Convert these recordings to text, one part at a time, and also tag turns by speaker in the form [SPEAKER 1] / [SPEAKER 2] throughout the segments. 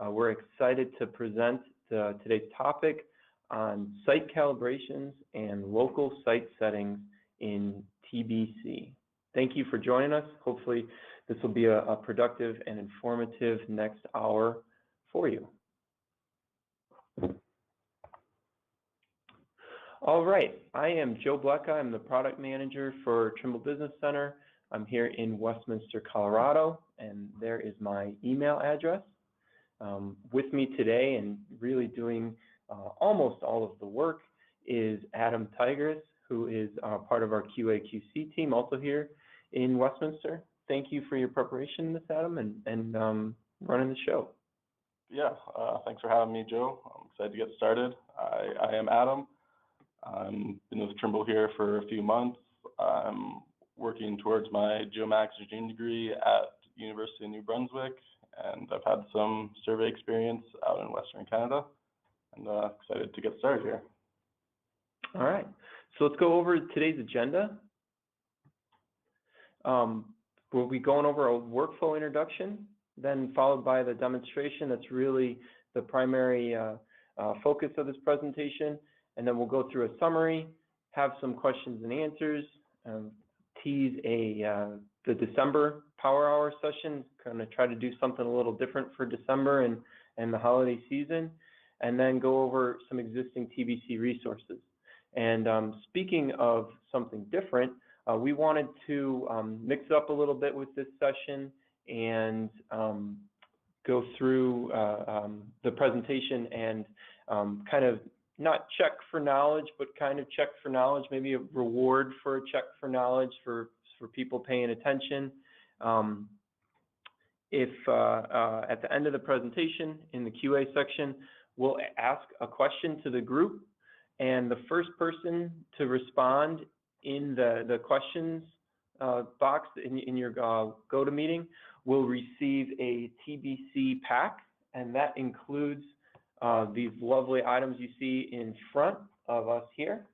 [SPEAKER 1] We're excited to present today's topic on site calibrations and local site settings in TBC. Thank you for joining us. Hopefully this will be a productive and informative next hour for you. All right, I am Joe Blecka. I'm the product manager for Trimble Business Center. I'm here in Westminster, Colorado, and there is my email address. With me today and really doing almost all of the work is Adam Tigris, who is part of our QA/QC team, also here in Westminster. Thank you for your preparation, Ms. Adam, and running the show.
[SPEAKER 2] Yeah, thanks for having me, Joe. I'm excited to get started. I am Adam. I've been with Trimble here for a few months. I'm working towards my Geomatics engineering degree at University of New Brunswick, and I've had some survey experience out in Western Canada, and excited to get started here.
[SPEAKER 1] All right, so let's go over today's agenda. We'll be going over a workflow introduction, then followed by the demonstration. That's really the primary focus of this presentation. And then we'll go through a summary, have some questions and answers, tease the December Power Hour session, kind of try to do something a little different for December and the holiday season, and then go over some existing TBC resources. And speaking of something different, we wanted to mix it up a little bit with this session and go through the presentation and kind of not check for knowledge, but kind of check for knowledge, maybe a reward for a check for knowledge for people paying attention. If at the end of the presentation in the QA section, we'll ask a question to the group, and the first person to respond in the questions box in your GoToMeeting will receive a TBC pack, and that includes these lovely items you see in front of us here.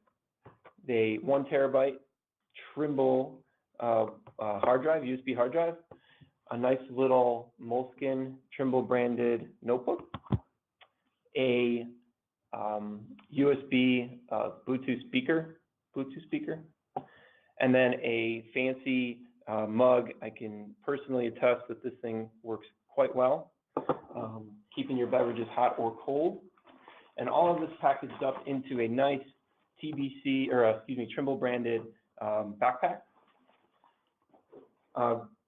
[SPEAKER 1] The 1 terabyte Trimble hard drive, USB hard drive, a nice little Moleskine Trimble branded notebook, a USB Bluetooth speaker, and then a fancy mug. I can personally attest that this thing works quite well. Keeping your beverages hot or cold, and all of this packaged up into a nice TBC, or Trimble branded backpack.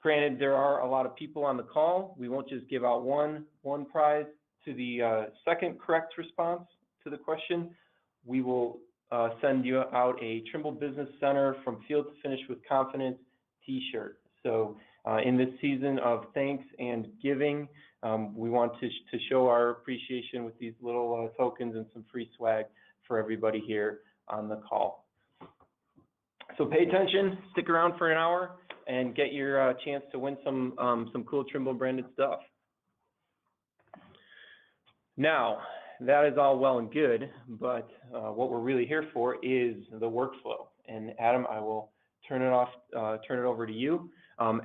[SPEAKER 1] Granted, there are a lot of people on the call. We won't just give out one prize to the second correct response to the question. We will send you out a Trimble Business Center From Field to Finish with Confidence t-shirt. So in this season of thanks and giving, we want to show our appreciation with these little tokens and some free swag for everybody here on the call. So pay attention, stick around for an hour, and get your chance to win some cool Trimble branded stuff. Now, that is all well and good, but what we're really here for is the workflow. And Adam, I will turn it over to you.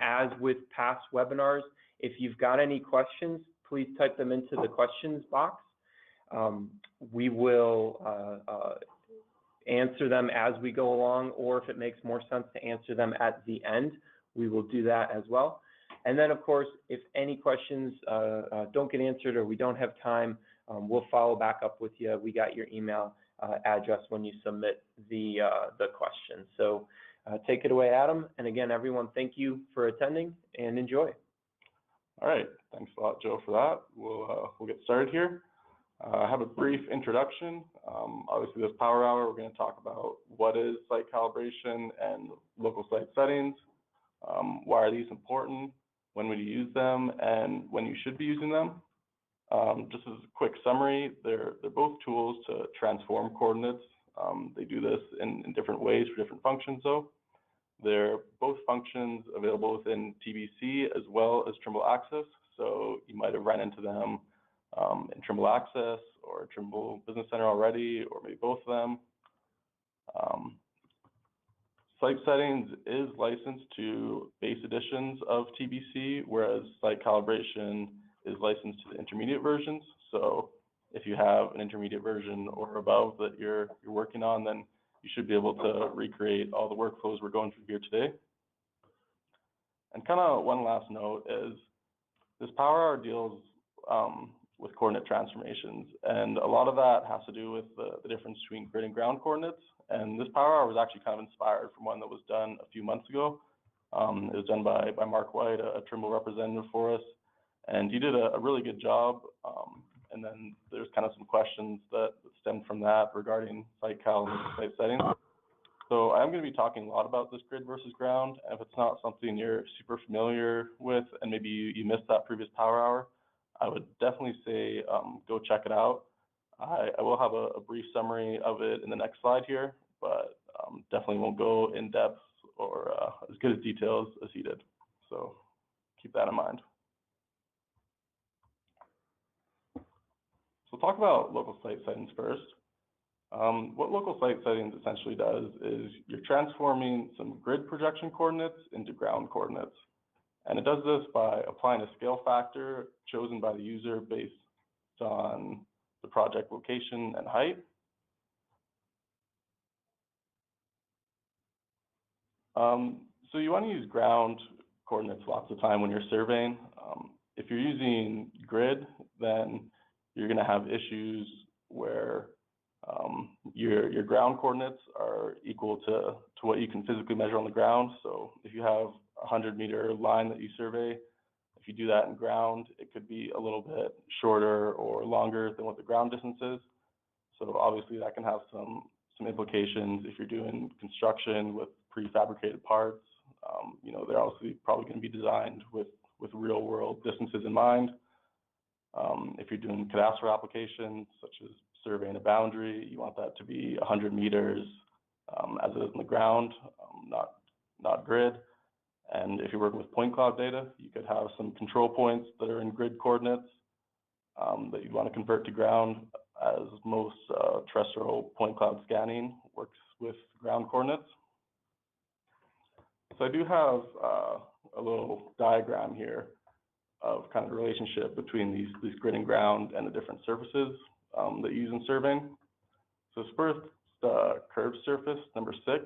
[SPEAKER 1] As with past webinars, if you've got any questions, please type them into the questions box. We will answer them as we go along, or if it makes more sense to answer them at the end, we will do that as well. And then, of course, if any questions don't get answered or we don't have time, we'll follow back up with you. We got your email address when you submit the question. So take it away, Adam. And again, everyone, thank you for attending and enjoy.
[SPEAKER 2] All right, thanks a lot, Joe, for that. We'll get started here. I have a brief introduction. Obviously, this Power Hour, we're going to talk about what is site calibration and local site settings. Why are these important? When would you use them? And when you should be using them? Just as a quick summary, they're both tools to transform coordinates. They do this in different ways for different functions, though. They're both functions available within TBC as well as Trimble Access. So you might have run into them in Trimble Access or Trimble Business Center already, or maybe both of them. Site settings is licensed to base editions of TBC, whereas site calibration is licensed to the intermediate versions. So if you have an intermediate version or above that you're working on, then you should be able to recreate all the workflows we're going through here today. And kind of one last note is this power hour deals with coordinate transformations, and a lot of that has to do with the difference between grid and ground coordinates. And this power hour was actually kind of inspired from one that was done a few months ago. It was done by Mark White, a Trimble representative for us, and he did a really good job. And then there's kind of some questions that stemmed from that regarding site cal and site settings. So I'm going to be talking a lot about this grid versus ground. If it's not something you're super familiar with, and maybe you missed that previous power hour, I would definitely say go check it out. I will have a brief summary of it in the next slide here, but definitely won't go in depth or as good as details as he did. So keep that in mind. So we'll talk about local site settings first. What local site settings essentially does is you're transforming some grid projection coordinates into ground coordinates. And it does this by applying a scale factor chosen by the user based on the project location and height. So you want to use ground coordinates lots of time when you're surveying. If you're using grid, then you're going to have issues where your ground coordinates are equal to what you can physically measure on the ground. So if you have a 100-meter line that you survey, if you do that in ground, it could be a little bit shorter or longer than what the ground distance is. So obviously that can have some implications if you're doing construction with prefabricated parts. You know, they're obviously probably going to be designed with real world distances in mind. If you're doing cadastral applications, such as surveying a boundary, you want that to be 100 meters as it is in the ground, not grid. And if you're working with point cloud data, you could have some control points that are in grid coordinates that you'd want to convert to ground, as most terrestrial point cloud scanning works with ground coordinates. So I do have a little diagram here of kind of the relationship between these grid and ground and the different surfaces that you use in surveying. So first, the curved surface, number 6,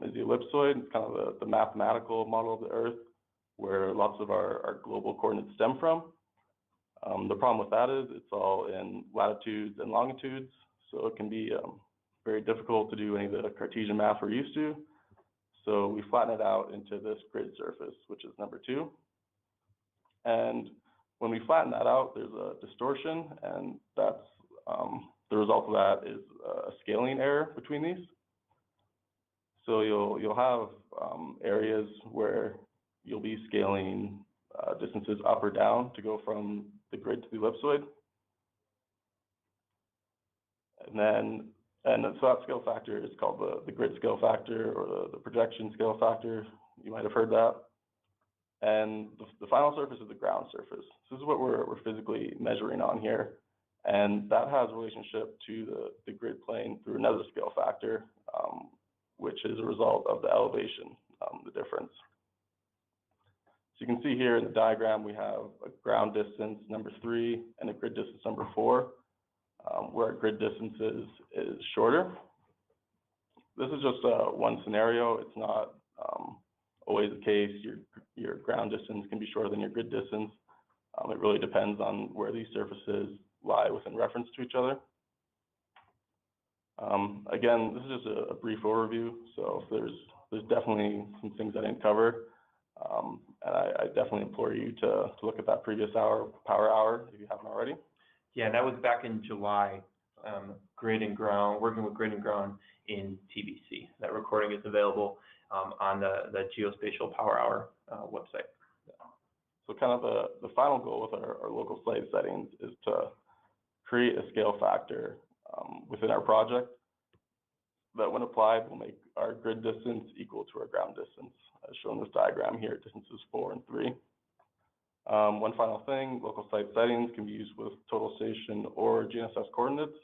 [SPEAKER 2] is the ellipsoid. It's kind of the mathematical model of the Earth, where lots of our global coordinates stem from. The problem with that is it's all in latitudes and longitudes, so it can be very difficult to do any of the Cartesian math we're used to. So we flatten it out into this grid surface, which is number 2. And when we flatten that out, there's a distortion, and that's the result of that is a scaling error between these. So you'll have areas where you'll be scaling distances up or down to go from the grid to the ellipsoid. And so that scale factor is called the grid scale factor, or the projection scale factor. You might have heard that. And the final surface is the ground surface. This is what we're physically measuring on here. And that has a relationship to the grid plane through another scale factor, which is a result of the elevation, the difference. So you can see here in the diagram, we have a ground distance, number 3, and a grid distance, number 4, where our grid distance is shorter. This is just one scenario. It's not always the case. Your ground distance can be shorter than your grid distance. It really depends on where these surfaces lie within reference to each other. Again, this is just a brief overview, so there's definitely some things I didn't cover, and I definitely implore you to look at that previous power hour if you haven't already.
[SPEAKER 1] Yeah, that was back in July, grid and ground, working with grid and ground in TBC. That recording is available on the Geospatial Power Hour website.
[SPEAKER 2] So kind of the final goal with our local site settings is to create a scale factor within our project that, when applied, will make our grid distance equal to our ground distance, as shown in this diagram here, distances 4 and 3. One final thing, local site settings can be used with total station or GNSS coordinates,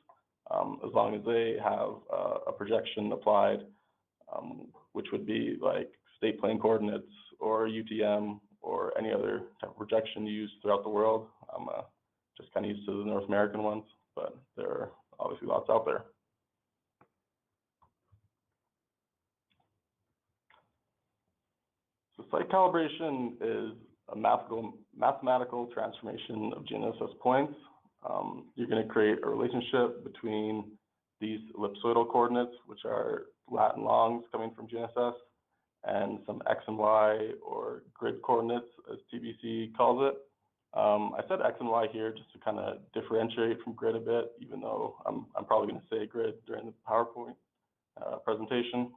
[SPEAKER 2] as long as they have a projection applied, which would be like state plane coordinates or UTM or any other type of projection used throughout the world. I'm just kind of used to the North American ones, but there are obviously lots out there. So site calibration is a mathematical transformation of GNSS points. You're going to create a relationship between these ellipsoidal coordinates, which are lat and longs coming from GNSS, and some X and Y, or grid coordinates, as TBC calls it. I said X and Y here just to kind of differentiate from grid a bit, even though I'm probably going to say grid during the PowerPoint presentation.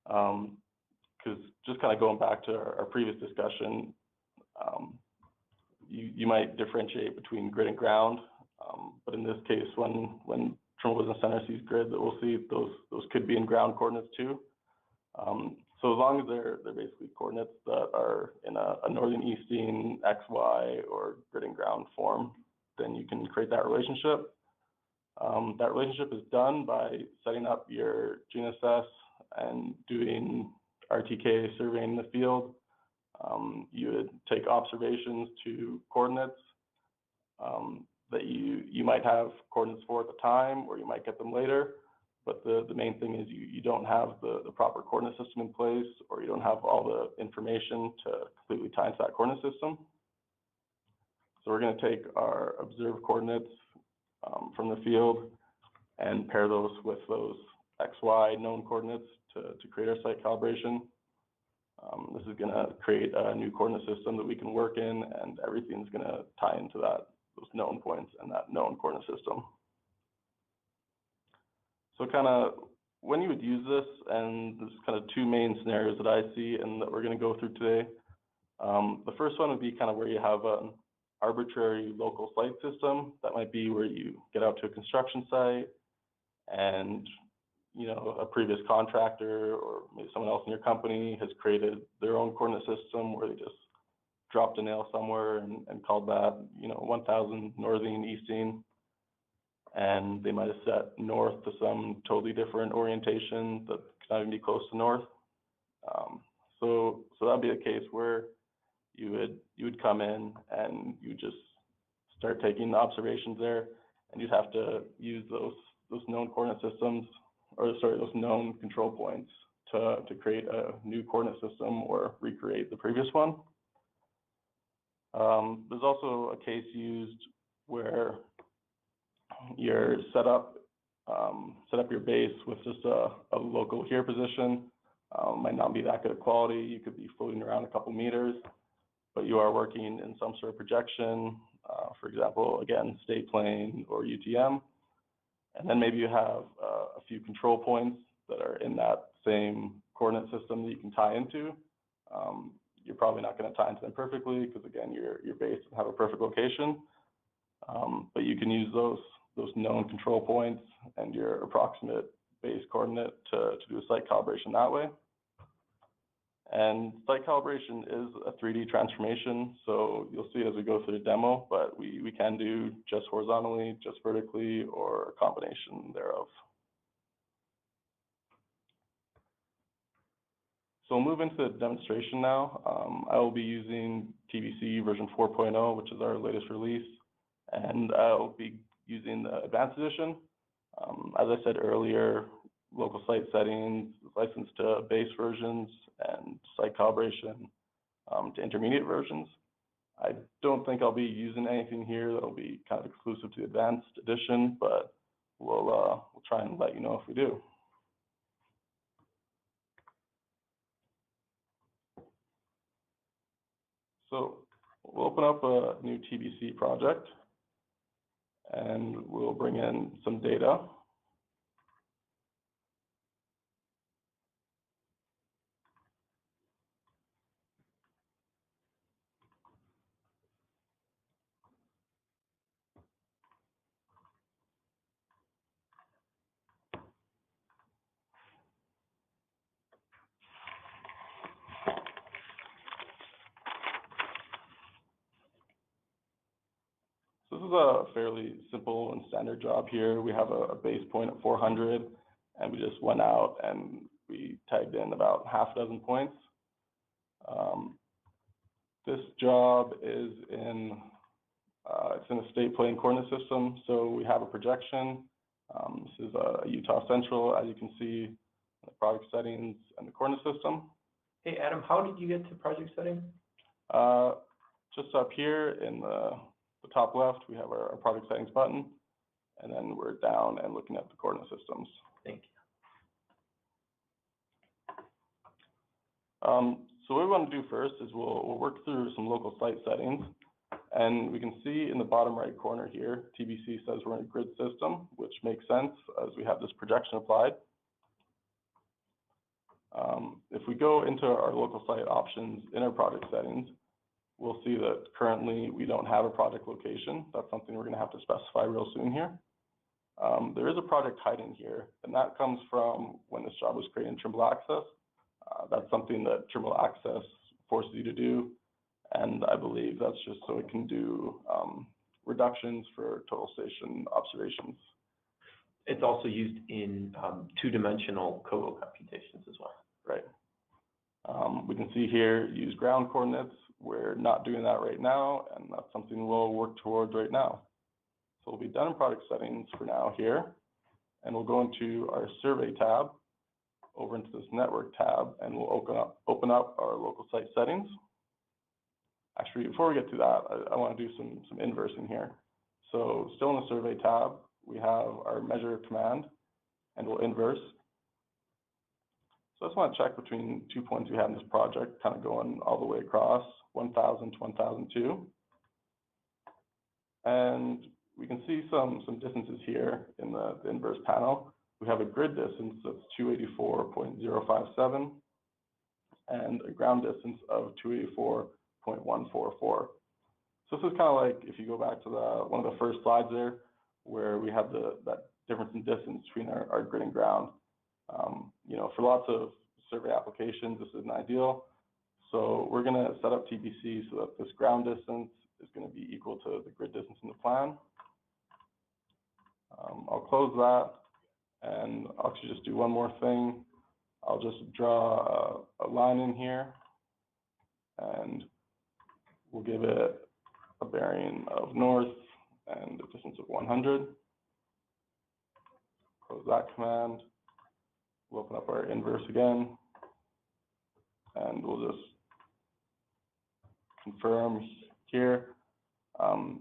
[SPEAKER 2] Because just kind of going back to our previous discussion, you might differentiate between grid and ground, but in this case, when Trimble Business Center sees grid, that we'll see those could be in ground coordinates too. So as long as they're basically coordinates that are in a northern easting X, Y, or grid and ground form, then you can create that relationship. That relationship is done by setting up your GNSS and doing RTK surveying in the field. You would take observations to coordinates that you might have coordinates for at the time, or you might get them later. But the main thing is you don't have the proper coordinate system in place, or you don't have all the information to completely tie into that coordinate system. So we're going to take our observed coordinates from the field and pair those with those XY known coordinates to create our site calibration. This is going to create a new coordinate system that we can work in, and everything's going to tie into those known points and that known coordinate system. So kind of when you would use this, and there's kind of two main scenarios that I see and that we're going to go through today. The first one would be kind of where you have an arbitrary local site system. That might be where you get out to a construction site and a previous contractor or maybe someone else in your company has created their own coordinate system where they just dropped a nail somewhere and called that 1000 northern easting, and they might have set north to some totally different orientation that could not even be close to north. So that'd be a case where you would come in and you just start taking the observations there, and you'd have to use those known coordinate systems, those known control points to create a new coordinate system or recreate the previous one. There's also a case used where you're set up your base with just a local here position. Might not be that good of quality. You could be floating around a couple meters, but you are working in some sort of projection, for example, again, state plane or UTM. And then maybe you have a few control points that are in that same coordinate system that you can tie into. You're probably not going to tie into them perfectly because, again, your base doesn't have a perfect location. But you can use those known control points and your approximate base coordinate to do a site calibration that way. And site calibration is a 3D transformation, so you'll see it as we go through the demo, but we can do just horizontally, just vertically, or a combination thereof. So we'll move into the demonstration now. I will be using TBC version 4.0, which is our latest release, and I'll be using the advanced edition. As I said earlier, local site settings, licensed to base versions, and site calibration to intermediate versions. I don't think I'll be using anything here that'll be kind of exclusive to the advanced edition, but we'll try and let you know if we do. So we'll open up a new TBC project, and we'll bring in some data. This is a fairly simple and standard job here. We have a base point at 400, and we just went out and we tagged in about half a dozen points. This job is in, it's in a state plane coordinate system, so we have a projection. This is a Utah Central, as you can see, the project settings and the coordinate system.
[SPEAKER 1] Hey, Adam, how did you get to project setting?
[SPEAKER 2] Just up here in the top left, we have our project settings button, and then we're down and looking at the coordinate systems.
[SPEAKER 1] Thank you.
[SPEAKER 2] So what we want to do first is we'll work through some local site settings, and we can see in the bottom right corner here, TBC says we're in a grid system, which makes sense as we have this projection applied. If we go into our local site options in our project settings, we'll see that currently we don't have a project location. That's something we're going to have to specify real soon here. There is a project hiding here, and that comes from when this job was created in Trimble Access. That's something that Trimble Access forces you to do, and I believe that's just so it can do reductions for total station observations.
[SPEAKER 1] It's also used in two-dimensional COGO computations as well.
[SPEAKER 2] Right. We can see here, use ground coordinates. We're not doing that right now, and that's something we'll work towards right now. So we'll be done in project settings for now here, and we'll go into our survey tab, over into this network tab, and we'll open up our local site settings. Actually, before we get to that, I want to do some inversing here. So still in the survey tab, we have our measure command, and we'll inverse. So I just want to check between 2 points we have in this project, kind of going all the way across, 1,000 to 1,002. And we can see some distances here in the inverse panel. We have a grid distance that's 284.057 and a ground distance of 284.144. So this is kind of like if you go back to one of the first slides there, where we had that difference in distance between our grid and ground. You know, for lots of survey applications, this isn't ideal. So we're going to set up TBC so that this ground distance is going to be equal to the grid distance in the plan. I'll close that, and I'll actually just do one more thing. I'll just draw a line in here, and we'll give it a bearing of north and a distance of 100. Close that command. We'll open up our inverse again, and we'll just confirm here.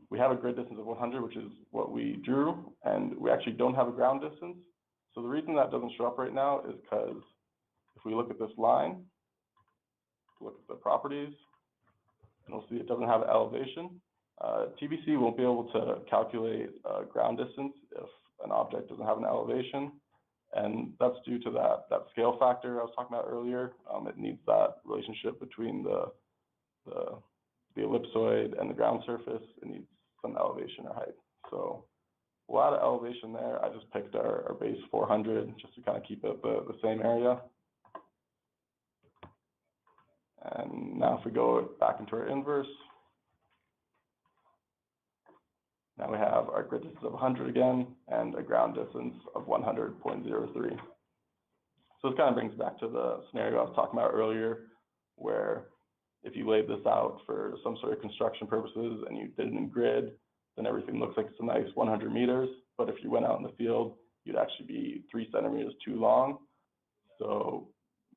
[SPEAKER 2] We have a grid distance of 100, which is what we drew, and we actually don't have a ground distance. So the reason that doesn't show up right now is because if we look at this line, look at the properties, and we'll see it doesn't have elevation. TBC won't be able to calculate ground distance if an object doesn't have an elevation, and that's due to that scale factor I was talking about earlier. It needs that relationship between the ellipsoid and the ground surface. It needs some elevation or height. So a lot of elevation there. I just picked our base 400 just to kind of keep it the same area. And now if we go back into our inverse, now we have our grid distance of 100 again and a ground distance of 100.03. So this kind of brings back to the scenario I was talking about earlier, where if you laid this out for some sort of construction purposes and you did it in grid, then everything looks like it's a nice 100 meters. But if you went out in the field, you'd actually be 3 centimeters too long. So,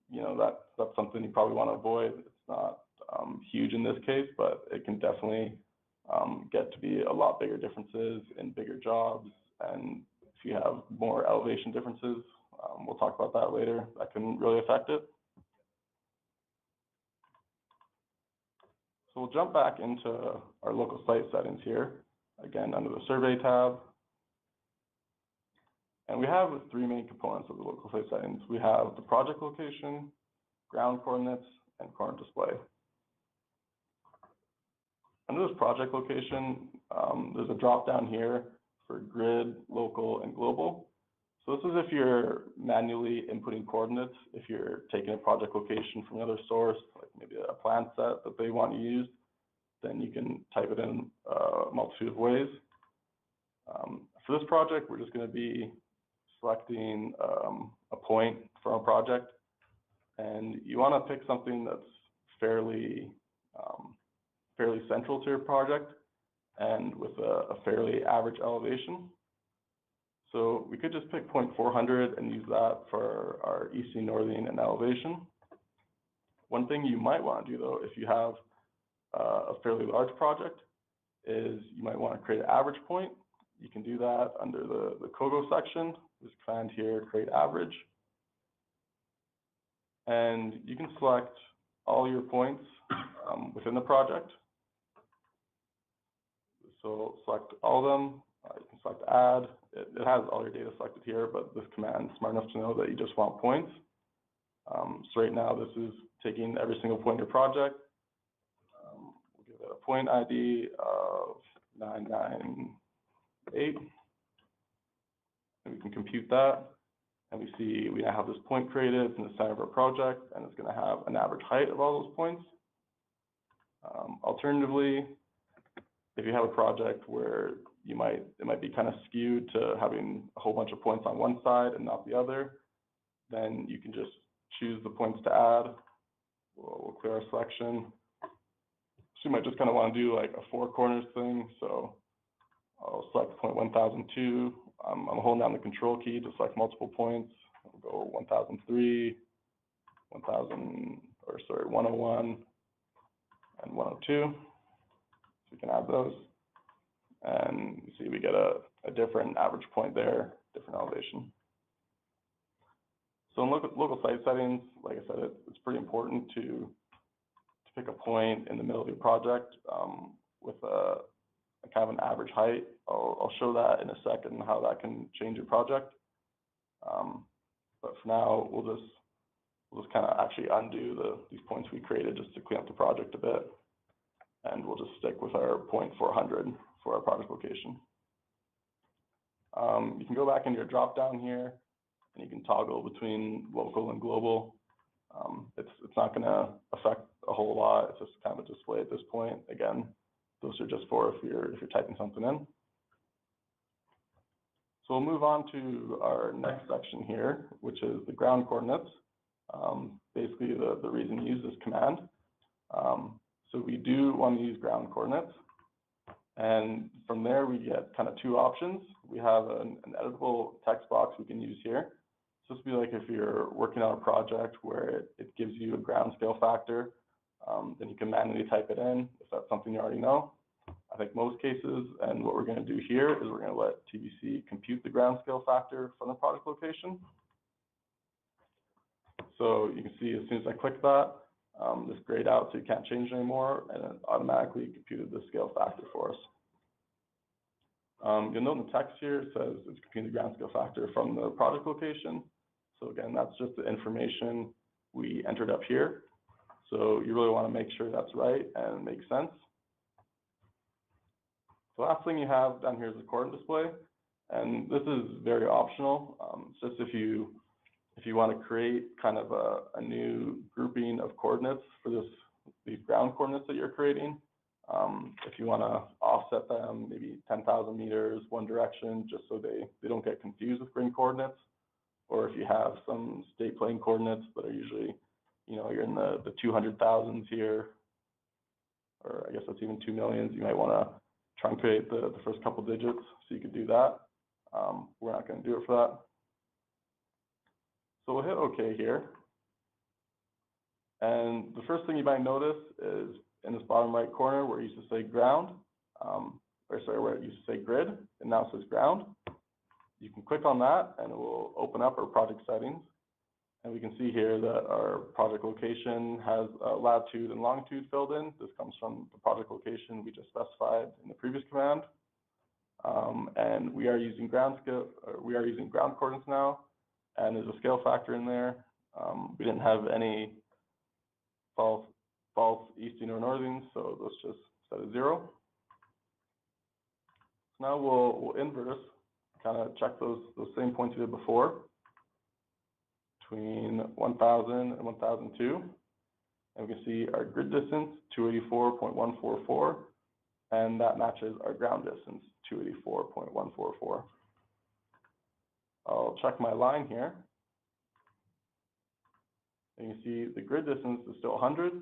[SPEAKER 2] you know, that's something you probably want to avoid. It's not huge in this case, but it can definitely get to be a lot bigger differences in bigger jobs. And if you have more elevation differences, we'll talk about that later, that can really affect it. So we'll jump back into our local site settings here, again, under the survey tab. And we have 3 main components of the local site settings. We have the project location, ground coordinates, and coordinate display. Under this project location, there's a drop down here for grid, local, and global. So this is if you're manually inputting coordinates, if you're taking a project location from another source, like maybe a plan set that they want you to use, then you can type it in a multitude of ways. For this project, we're just going to be selecting a point from a project, and you want to pick something that's fairly fairly central to your project and with a fairly average elevation. So we could just pick 0.400 and use that for our easting, northing, and elevation. One thing you might want to do, though, if you have a fairly large project, is you might want to create an average point. You can do that under the COGO section. This command here, create average. And you can select all your points within the project. So select all of them. You can select add. It has all your data selected here, but this command is smart enough to know that you just want points. So right now, this is taking every single point in your project. We'll give it a point ID of 998. And we can compute that. And we see we now have this point created in the center of our project, and it's going to have an average height of all those points. Alternatively, if you have a project where it might be kind of skewed to having a whole bunch of points on one side and not the other, then you can just choose the points to add. We'll clear our selection. So you might just kind of want to do like a 4 corners thing. So I'll select point 1002. I'm holding down the control key to select multiple points. We'll go 1003, 101, and 102. So we can add those. And you see we get a different average point there, different elevation. So in local site settings, like I said, it's pretty important to pick a point in the middle of your project with a kind of an average height. I'll show that in a second, how that can change your project. But for now, we'll just kind of actually undo these points we created just to clean up the project a bit. And we'll just stick with our 0.400 for our project location. You can go back into your drop down here, and you can toggle between local and global. It's not going to affect a whole lot. It's just kind of a display at this point. Again, those are just for if you're typing something in. So we'll move on to our next section here, which is the ground coordinates. Basically, the reason you use this command. So we do want to use ground coordinates. And from there, we get kind of 2 options. We have an editable text box we can use here. So this would be like if you're working on a project where it gives you a ground scale factor, then you can manually type it in if that's something you already know. I think most cases, and what we're going to do here is we're going to let TBC compute the ground scale factor from the project location. So you can see as soon as I click that, this grayed out so you can't change it anymore, and it automatically computed the scale factor for us. You'll note in the text here it says it's computing the ground scale factor from the project location. So again, that's just the information we entered up here. So you really want to make sure that's right and makes sense. The last thing you have down here is the coordinate display, and this is very optional. It's just if you want to create kind of a new grouping of coordinates for these ground coordinates that you're creating. If you want to offset them maybe 10,000 meters one direction, just so they don't get confused with grid coordinates, or if you have some state plane coordinates that are usually, you're in the 200,000s here, or I guess that's even 2 millions, you might want to truncate the first couple digits, so you could do that. We're not going to do it for that. So we'll hit OK here. And the first thing you might notice is in this bottom right corner where it used to say ground, where it used to say grid, it now says ground. You can click on that and it will open up our project settings. And we can see here that our project location has latitude and longitude filled in. This comes from the project location we just specified in the previous command. And we are using ground coordinates now, and there's a scale factor in there. We didn't have any false easting or northing, so let's just set it 0. So now we'll inverse, kind of check those same points we did before, between 1000 and 1002. And we can see our grid distance, 284.144, and that matches our ground distance, 284.144. I'll check my line here. And you can see the grid distance is still 100,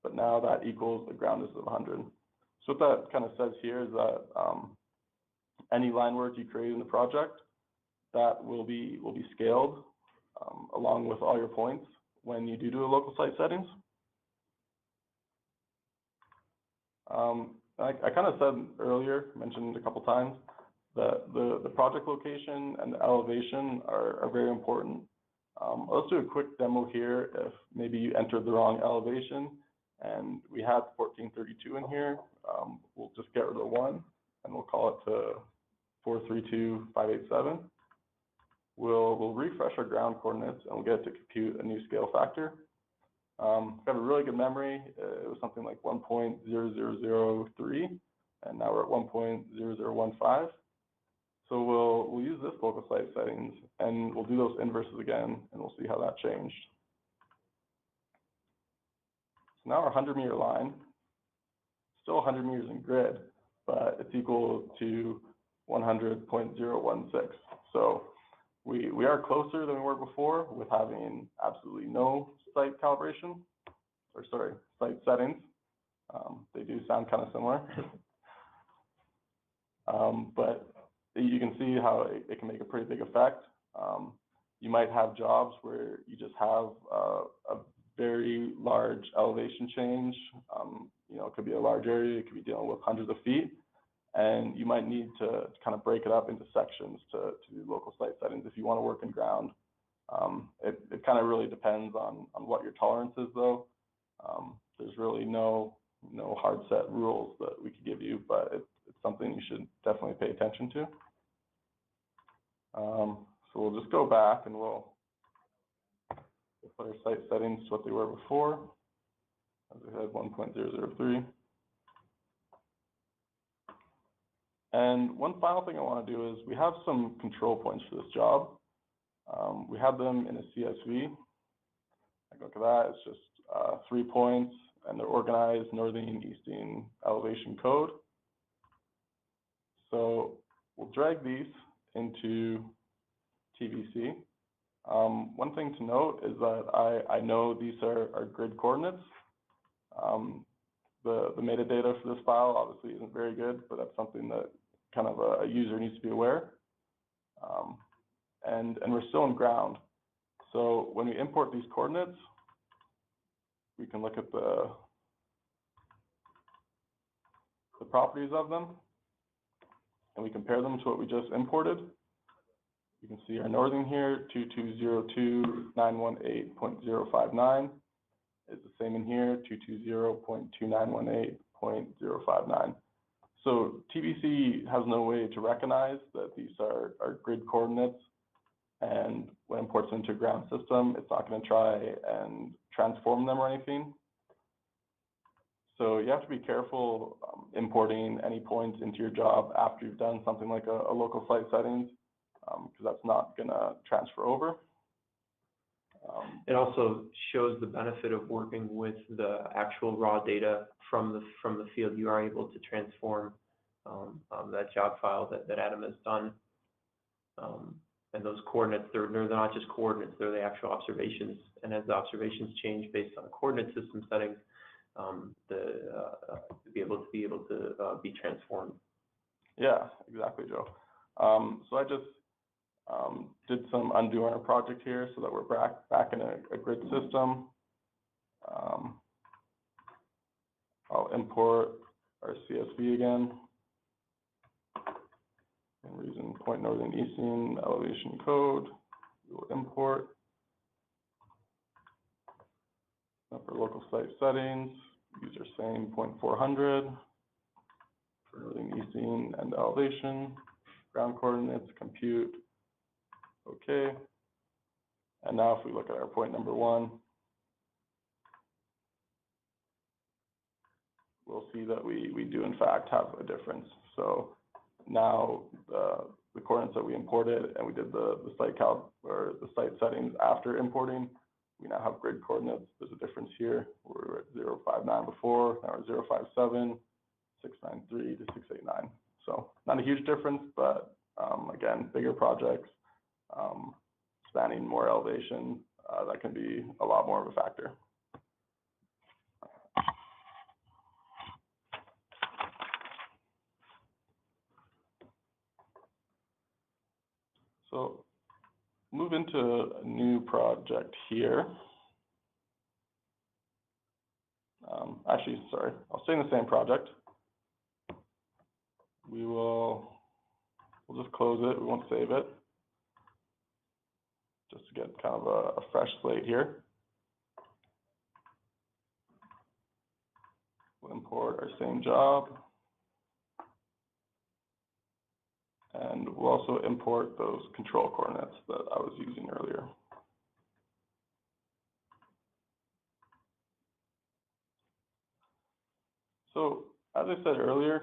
[SPEAKER 2] but now that equals the ground distance of 100. So what that kind of says here is that any line work you create in the project, that will be scaled along with all your points when you do a local site settings. I kind of said earlier, mentioned a couple times, that the project location and the elevation are very important. Let's do a quick demo here if maybe you entered the wrong elevation and we had 1432 in here. We'll just get rid of the 1 and we'll call it to 432,587. We'll refresh our ground coordinates and we'll get it to compute a new scale factor. Got a really good memory. It was something like 1.0003, and now we're at 1.0015. So we'll use this local site settings, and we'll do those inverses again, and we'll see how that changed. So now our 100-meter line, still 100 meters in grid, but it's equal to 100.016. So we are closer than we were before with having absolutely no site calibration, or sorry, site settings. They do sound kind of similar. But you can see how it can make a pretty big effect. You might have jobs where you just have a very large elevation change. You know, it could be a large area, it could be dealing with hundreds of feet, and you might need to kind of break it up into sections to do local site settings if you want to work in ground. It kind of really depends on what your tolerance is, though. There's really no hard set rules that we could give you, but it's something you should definitely pay attention to. So we'll just go back and we'll put our site settings to what they were before. As I said, 1.003. And one final thing I want to do is we have some control points for this job. We have them in a CSV. I go to that, it's just 3 points, and they're organized northern, eastern elevation code. So we'll drag these into TBC. One thing to note is that I know these are grid coordinates. The metadata for this file obviously isn't very good, but that's something that kind of a user needs to be aware. And we're still in ground. So when we import these coordinates, we can look at the properties of them, and we compare them to what we just imported. You can see our northern here, 2202.918.059 is the same in here, 220.2918.059. So TBC has no way to recognize that these are grid coordinates, and when it imports into a ground system, it's not going to try and transform them or anything. So you have to be careful importing any points into your job after you've done something like a local site settings, because that's not going to transfer over.
[SPEAKER 1] It also shows the benefit of working with the actual raw data from the field. You are able to transform that job file that Adam has done. And those coordinates, they're not just coordinates, they're the actual observations. And as the observations change based on the coordinate system settings, be able to be transformed.
[SPEAKER 2] Yeah, exactly, Joe. So I just did some undo on our project here so that we're back in a grid system. I'll import our CSV again. And we're using point northern eastern elevation code. We will import. Now for local site settings, use our same 0.400 for northern eastern and elevation. Ground coordinates, compute. Okay. And now if we look at our point number 1, we'll see that we do in fact have a difference. So now the coordinates that we imported and we did the site or the site settings after importing, we now have grid coordinates. There's a difference here. We were at 059 before, now we're 057, 693 to 689. So not a huge difference, but again, bigger projects, spanning more elevation, that can be a lot more of a factor. So move into a new project here. Actually, sorry, I'll stay in the same project. We'll just close it. We won't save it, just to get kind of a fresh slate here. We'll import our same job. And we'll also import those control coordinates that I was using earlier. So as I said earlier,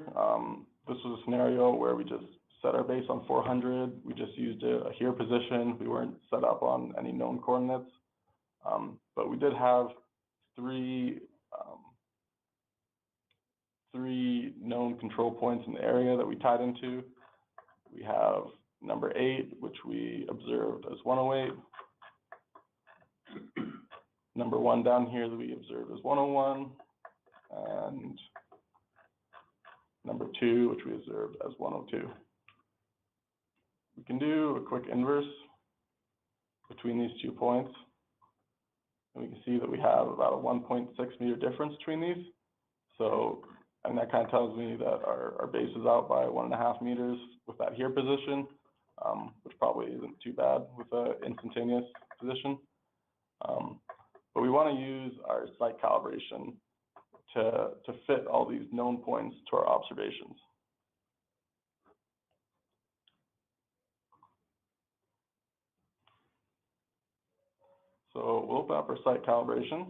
[SPEAKER 2] this was a scenario where we just set our base on 400. We just used a here position. We weren't set up on any known coordinates. But we did have three known control points in the area that we tied into. We have number 8, which we observed as 108. Number 1 down here that we observed as 101. And number 2, which we observed as 102. We can do a quick inverse between these 2 points. And we can see that we have about a 1.6 meter difference between these. So, and that kind of tells me that our base is out by 1.5 meters with that here position, which probably isn't too bad with an instantaneous position. But we want to use our site calibration to fit all these known points to our observations. So we'll open up our site calibration,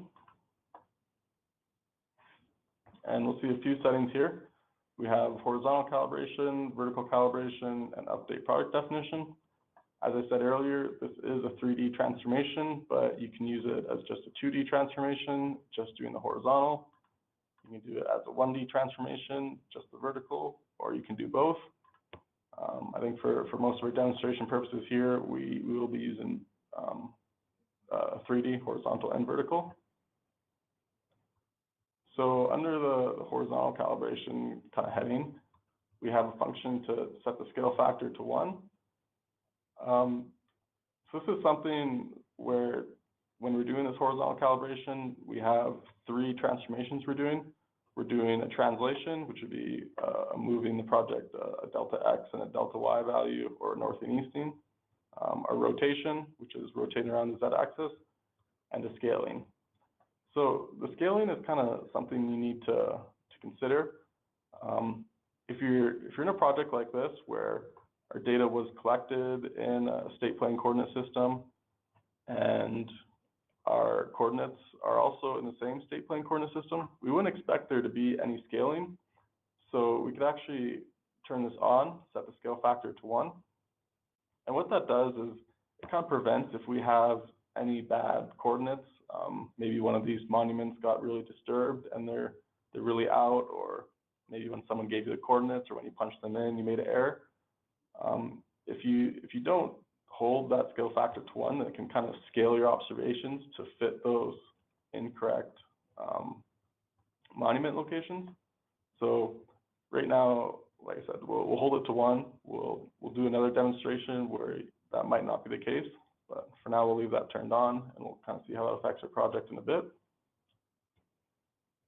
[SPEAKER 2] and we'll see a few settings here. We have horizontal calibration, vertical calibration, and update product definition. As I said earlier, this is a 3D transformation, but you can use it as just a 2D transformation, just doing the horizontal. You can do it as a 1D transformation, just the vertical, or you can do both. I think for most of our demonstration purposes here, we will be using 3D, horizontal and vertical. So under the horizontal calibration kind of heading, we have a function to set the scale factor to 1. So this is something where when we're doing this horizontal calibration, we have 3 transformations we're doing. We're doing a translation, which would be moving the project a delta X and a delta Y value, or north and easting. A rotation, which is rotating around the Z axis, and a scaling. So the scaling is kind of something you need to consider. If you're in a project like this where our data was collected in a state plane coordinate system and our coordinates are also in the same state plane coordinate system, we wouldn't expect there to be any scaling. So we could actually turn this on, set the scale factor to 1. And what that does is it kind of prevents if we have any bad coordinates. Maybe one of these monuments got really disturbed and they're really out, or maybe when someone gave you the coordinates or when you punched them in, you made an error. If you don't hold that scale factor to 1, then it can kind of scale your observations to fit those incorrect monument locations. So right now, like I said, we'll hold it to 1. We'll do another demonstration where that might not be the case, but for now we'll leave that turned on, and we'll kind of see how that affects our project in a bit.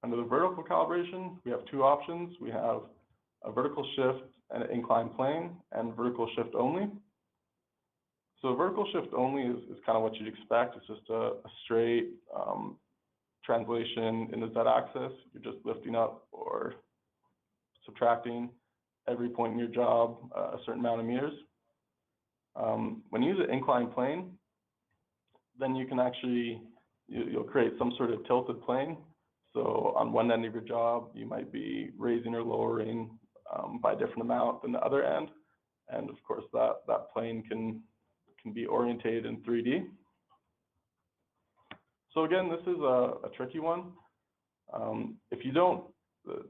[SPEAKER 2] Under the vertical calibration, we have 2 options. We have a vertical shift and an inclined plane, and vertical shift only. So vertical shift only is kind of what you'd expect. It's just a straight translation in the Z-axis. You're just lifting up or subtracting every point in your job a certain amount of meters. When you use an inclined plane, then you can actually, you'll create some sort of tilted plane. So on one end of your job, you might be raising or lowering by a different amount than the other end. And of course, that plane can be orientated in 3D. So again, this is a tricky one. If you don't,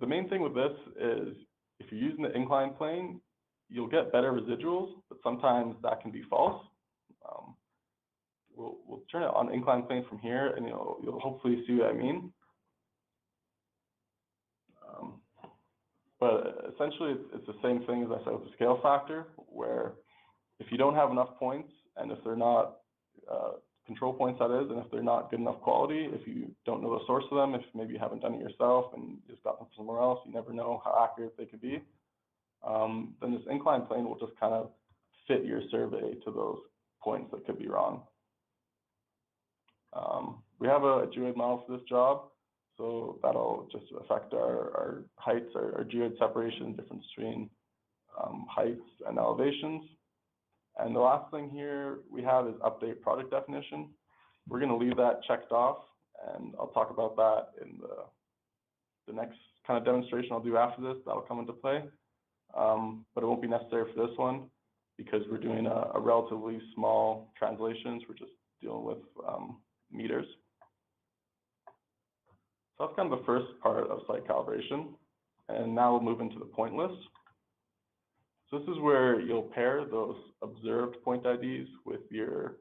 [SPEAKER 2] the main thing with this is if you're using the inclined plane, you'll get better residuals, but sometimes that can be false. We'll turn it on inclined plane from here, and you'll hopefully see what I mean. But essentially, it's the same thing as I said with the scale factor, where if you don't have enough points, and if they're not control points, that is, and if they're not good enough quality, if you don't know the source of them, if maybe you haven't done it yourself and you just got them somewhere else, you never know how accurate they could be, then this inclined plane will just kind of fit your survey to those points that could be wrong. We have a geoid model for this job, so that'll just affect our heights, our geoid separation, difference between heights and elevations. And the last thing here we have is update project definition. We're going to leave that checked off, and I'll talk about that in the next kind of demonstration I'll do after this. That'll come into play, but it won't be necessary for this one because we're doing a relatively small translations. We're just dealing with meters. So that's kind of the first part of site calibration, and now we'll move into the point list. So this is where you'll pair those observed point IDs with your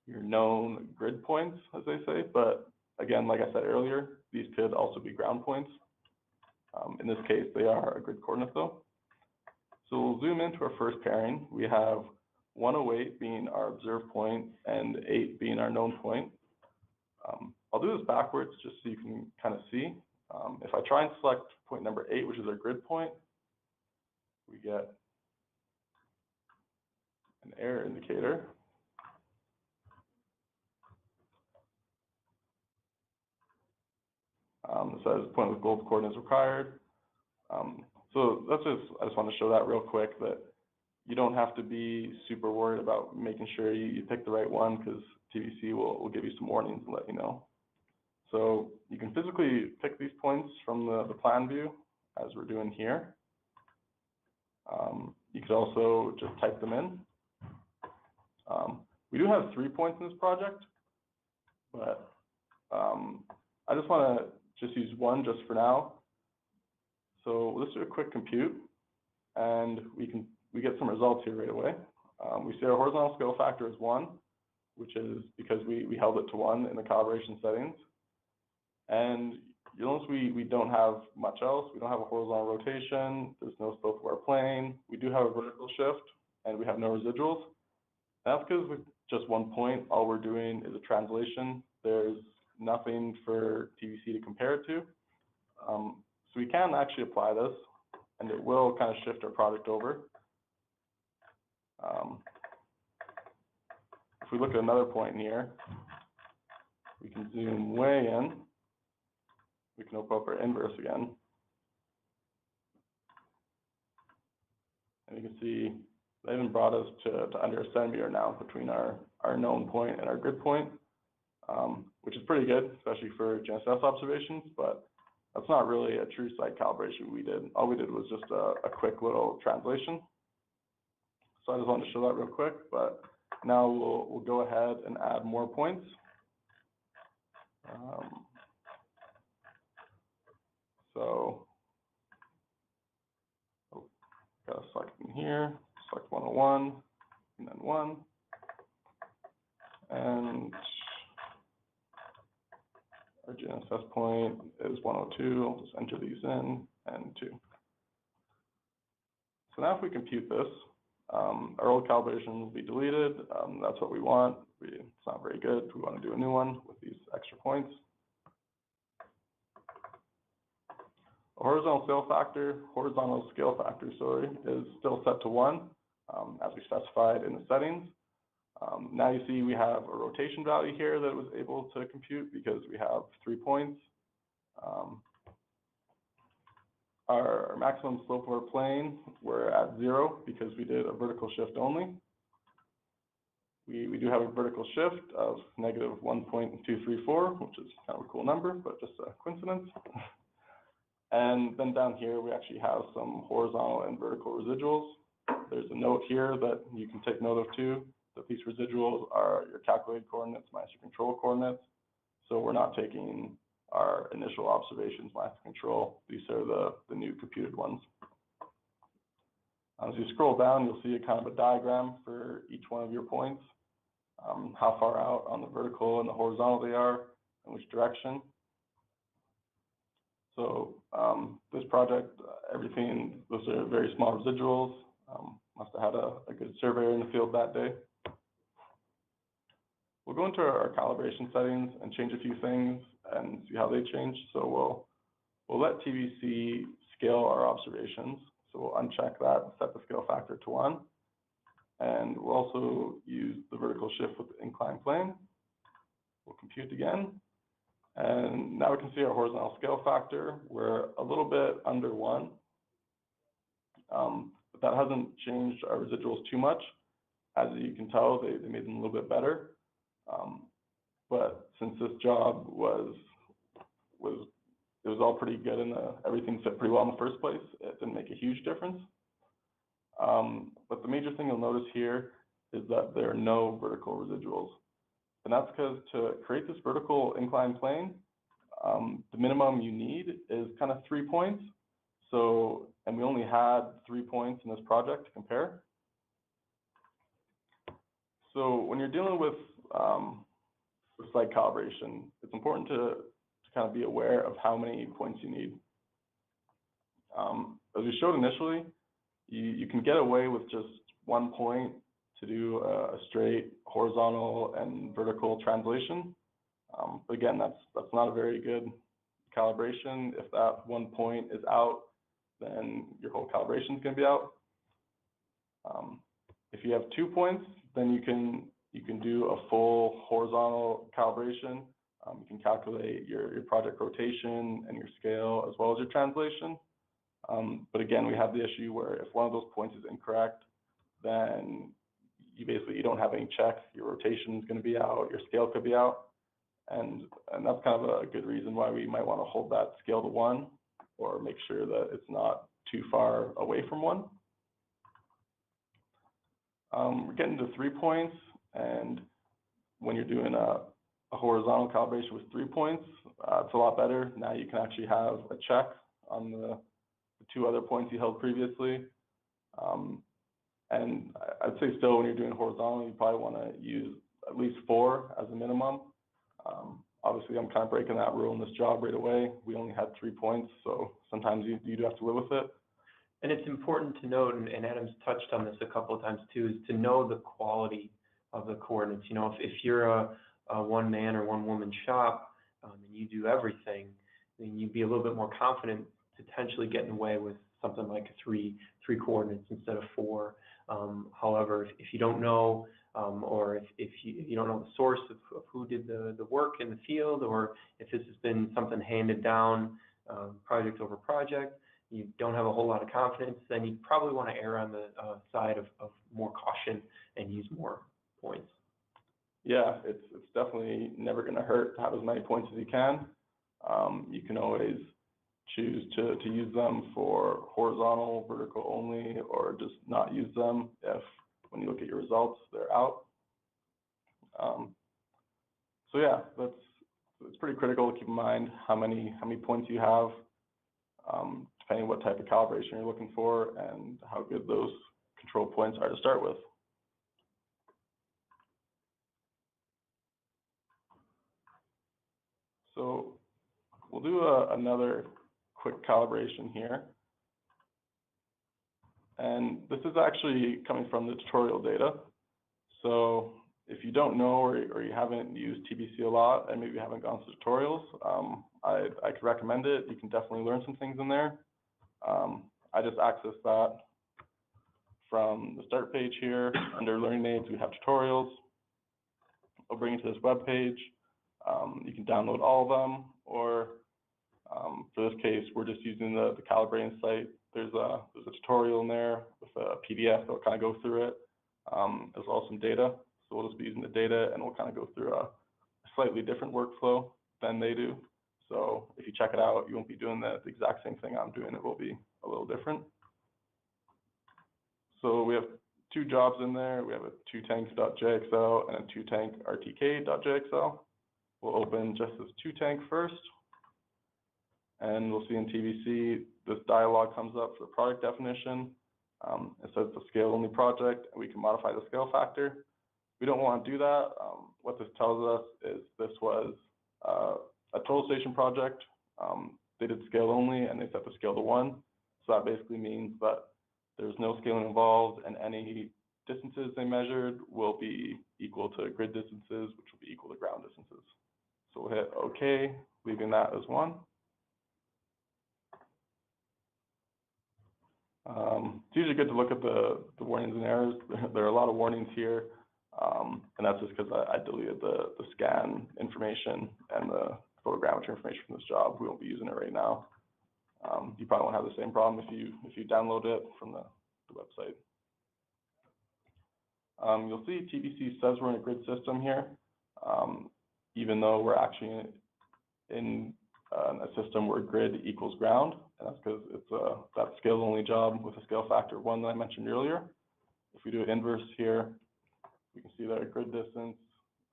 [SPEAKER 2] known grid points, as they say. But again, like I said earlier, these could also be ground points. In this case, they are a grid coordinate though. So we'll zoom into our first pairing. We have 108 being our observed point and 8 being our known point. I'll do this backwards just so you can kind of see. If I try and select point number 8, which is our grid point, we get an error indicator. It says point with gold coordinates required. So I just want to show that real quick, that you don't have to be super worried about making sure you pick the right one, because TBC will give you some warnings and let you know. So you can physically pick these points from the plan view, as we're doing here. You could also just type them in. We do have 3 points in this project, but I just want to just use one just for now. So let's do a quick compute, and we get some results here right away. We see our horizontal scale factor is 1, which is because we held it to 1 in the calibration settings. And you'll notice we don't have much else. We don't have a horizontal rotation. There's no slope of our plane. We do have a vertical shift, and we have no residuals. That's because with just 1 point, all we're doing is a translation. There's nothing for TBC to compare it to. So we can actually apply this, and it will kind of shift our product over. If we look at another point here, we can zoom way in. We can open up our inverse again. And you can see they even brought us to under a centimeter now between our known point and our grid point, which is pretty good, especially for GNSS observations, but that's not really a true site calibration we did. All we did was just a quick little translation. So I just wanted to show that real quick, but now we'll go ahead and add more points. Got to select in here, select 101, and then 1. And our GNSS point is 102. I'll just enter these in, and 2. So now if we compute this, our old calibration will be deleted. That's what we want. It's not very good. We want to do a new one with these extra points. A horizontal scale factor, is still set to 1, as we specified in the settings. Now you see we have a rotation value here that was able to compute because we have 3 points. Our maximum slope of our plane, we're at 0 because we did a vertical shift only. We do have a vertical shift of negative 1.234, which is kind of a cool number, but just a coincidence. And then down here, we actually have some horizontal and vertical residuals. There's a note here that you can take note of too, that these residuals are your calculated coordinates minus your control coordinates. So we're not taking our initial observations minus control. These are the new computed ones. As you scroll down, you'll see a kind of a diagram for each one of your points, how far out on the vertical and the horizontal they are, in which direction. So this project, those are very small residuals. Must have had a good surveyor in the field that day. We'll go into our calibration settings and change a few things and see how they change. So we'll let TBC scale our observations. So we'll uncheck that and set the scale factor to 1. And we'll also use the vertical shift with the inclined plane. We'll compute again. And now we can see our horizontal scale factor. We're a little bit under 1. But that hasn't changed our residuals too much. As you can tell, they made them a little bit better. But since this job was all pretty good and everything fit pretty well in the first place, it didn't make a huge difference. But the major thing you'll notice here is that there are no vertical residuals. And that's because to create this vertical inclined plane, the minimum you need is kind of 3 points. So, and we only had 3 points in this project to compare. So when you're dealing with site calibration, it's important to kind of be aware of how many points you need. As we showed initially, you can get away with just 1 point to do a straight horizontal and vertical translation. But again, that's not a very good calibration. If that 1 point is out, then your whole calibration is going to be out. If you have 2 points, then you can do a full horizontal calibration. You can calculate your project rotation and your scale as well as your translation. But again, we have the issue where if one of those points is incorrect, then you don't have any checks. Your rotation is going to be out, your scale could be out. And that's kind of a good reason why we might want to hold that scale to 1 or make sure that it's not too far away from 1. We're getting to 3 points, and when you're doing a horizontal calibration with 3 points, it's a lot better. Now you can actually have a check on the 2 other points you held previously. And I'd say still when you're doing horizontal, you probably want to use at least 4 as a minimum. Obviously, I'm kind of breaking that rule in this job right away. We only had 3 points, so sometimes you do have to live with it.
[SPEAKER 1] And it's important to note, and Adam's touched on this a couple of times too, is to know the quality of the coordinates. You know, if you're a one-man or one-woman shop and you do everything, then you'd be a little bit more confident potentially getting away with something like three coordinates instead of 4. However, if you don't know, or if you don't know the source of who did the work in the field, or if this has been something handed down project over project, you don't have a whole lot of confidence, then you probably want to err on the side of more caution and use more points.
[SPEAKER 2] Yeah, it's definitely never going to hurt to have as many points as you can. You can always choose to use them for horizontal, vertical only, or just not use them if, when you look at your results, they're out. So yeah, it's pretty critical to keep in mind how many points you have, depending what type of calibration you're looking for and how good those control points are to start with. So we'll do another quick calibration here. And this is actually coming from the tutorial data. So if you don't know or you haven't used TBC a lot and maybe you haven't gone through tutorials, I could recommend it. You can definitely learn some things in there. I just accessed that from the start page here. Under Learning Aids, we have tutorials. I'll bring you to this web page. You can download all of them, or for this case, we're just using the calibrating site. There's a tutorial in there with a PDF that will kind of go through it, as well as some data. So we'll just be using the data, and we'll kind of go through a slightly different workflow than they do. So if you check it out, you won't be doing the exact same thing I'm doing. It will be a little different. So we have 2 jobs in there. We have a 2tank.jxl and a 2tank.rtk.jxl. We'll open just this 2tank first. And we'll see in TBC, this dialog comes up for the product definition. It says it's a scale-only project, and we can modify the scale factor. We don't want to do that. What this tells us is this was a total station project. They did scale only, and they set the scale to 1. So that basically means that There's no scaling involved, and any distances they measured will be equal to grid distances, which will be equal to ground distances. So we'll hit OK, leaving that as 1. It's usually good to look at the warnings and errors. There are a lot of warnings here, and that's just because I deleted the scan information and the photogrammetry information from this job. We won't be using it right now. You probably won't have the same problem if you download it from the website. You'll see TBC says we're in a grid system here, even though we're actually in a system where grid equals ground, and that's because it's that scale-only job with a scale factor of 1 that I mentioned earlier. If we do an inverse here, we can see that our grid distance,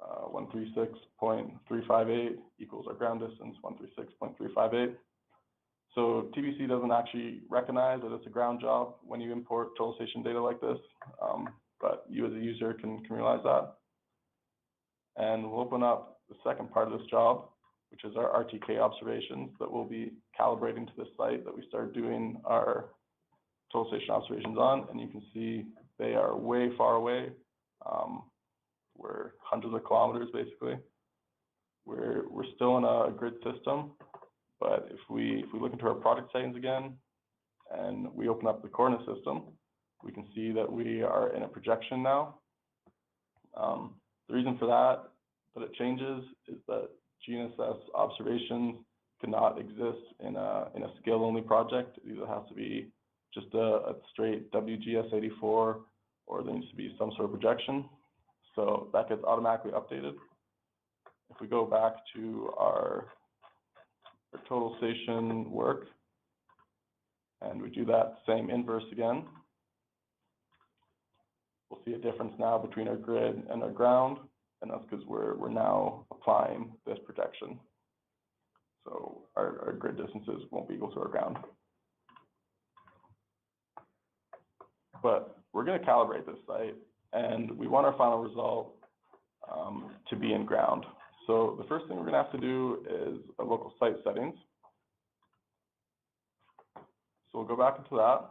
[SPEAKER 2] 136.358 equals our ground distance, 136.358. So TBC doesn't actually recognize that it's a ground job when you import total station data like this, but you as a user can realize that. And we'll open up the second part of this job, which is our RTK observations that we'll be calibrating to the site that we started doing our total station observations on. And you can see they are way far away. We're hundreds of kilometers, basically. We're still in a grid system, but if we look into our project settings again, and we open up the coordinate system, we can see that we are in a projection now. The reason for that it changes is that GNSS observations cannot exist in a scale-only project. It either has to be just a straight WGS84, or there needs to be some sort of projection. So that gets automatically updated. If we go back to our total station work, and we do that same inverse again, we'll see a difference now between our grid and our ground, and that's because we're now applying this projection. So our grid distances won't be equal to our ground. But we're going to calibrate this site, and we want our final result to be in ground. So the first thing we're going to have to do is a local site settings. So we'll go back into that,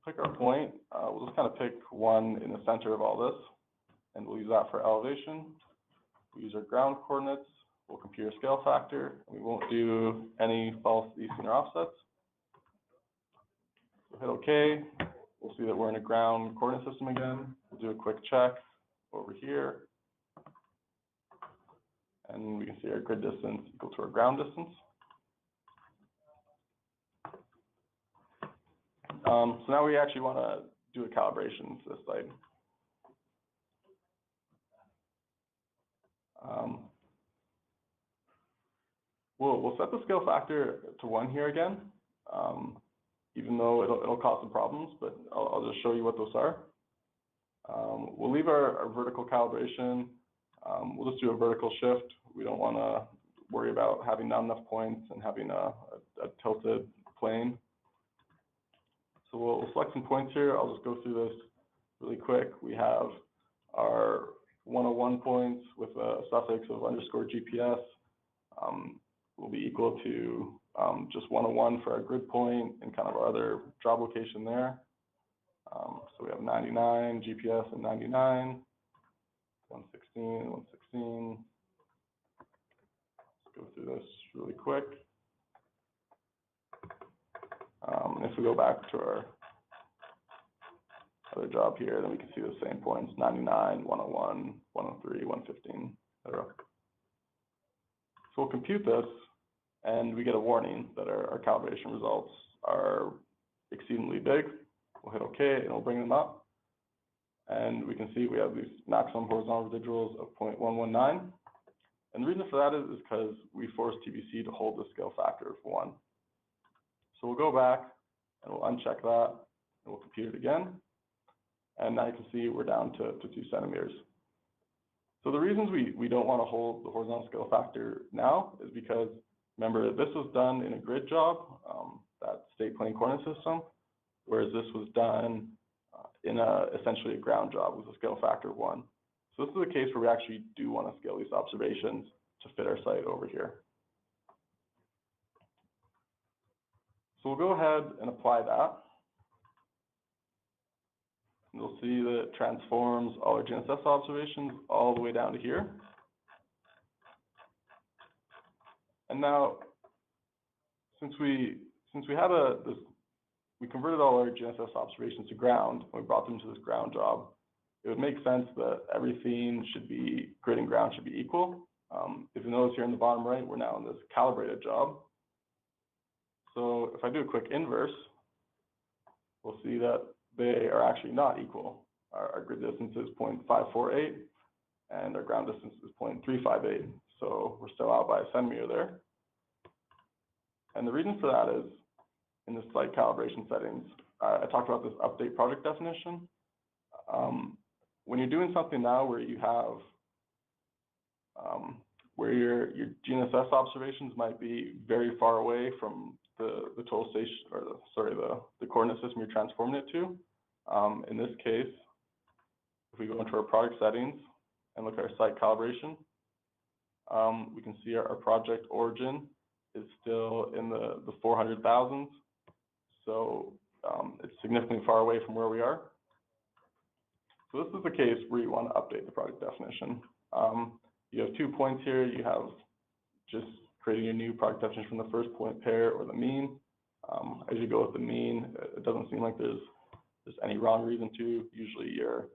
[SPEAKER 2] pick our point. We'll just kind of pick one in the center of all this, and we'll use that for elevation. We use our ground coordinates. We'll compute our scale factor. We won't do any false easting or offsets. We'll hit OK. We'll see that we're in a ground coordinate system again. We'll do a quick check over here, and we can see our grid distance equal to our ground distance. So now we actually want to do a calibration to this site. We'll set the scale factor to 1 here again, even though it'll cause some problems, but I'll just show you what those are. We'll leave our vertical calibration. We'll just do a vertical shift. We don't want to worry about having not enough points and having a tilted plane. So we'll select some points here. I'll just go through this really quick. We have our 101 points with a suffix of _GPS. Will be equal to just 101 for our grid point and kind of our other job location there. So we have 99 GPS and 99, 116, 116. Let's go through this really quick. If we go back to our other job here, then we can see the same points: 99, 101, 103, 115, etc. So we'll compute this, and we get a warning that our calibration results are exceedingly big. We'll hit OK, and it'll bring them up. And we can see we have these maximum horizontal residuals of 0.119. And the reason for that is because we forced TBC to hold the scale factor of 1. So we'll go back, and we'll uncheck that, and we'll compute it again. And now you can see we're down to 2 centimeters. So the reasons we don't want to hold the horizontal scale factor now is because, remember, this was done in a grid job, that state plane coordinate system, whereas this was done in essentially a ground job with a scale factor of 1. So this is a case where we actually do want to scale these observations to fit our site over here. So we'll go ahead and apply that. You'll see that it transforms all our GNSS observations all the way down to here. And now, since we had we converted all our GNSS observations to ground, and we brought them to this ground job, it would make sense that everything should be, grid and ground should be equal. If you notice here in the bottom right, we're now in this calibrated job. So if I do a quick inverse, we'll see that they are actually not equal. Our grid distance is 0.548, and our ground distance is 0.358. So we're still out by a centimeter there. And the reason for that is, in the site calibration settings, I talked about this update project definition. When you're doing something now where you have, where your GNSS observations might be very far away from the total station, or the coordinate system you're transforming it to. In this case, if we go into our project settings and look at our site calibration, we can see our project origin is still in the 400,000s. So it's significantly far away from where we are. So this is the case where you want to update the project definition. You have 2 points here. You have just creating a new project definition from the first point pair or the mean. As you go with the mean, it doesn't seem like there's any wrong reason to. Usually your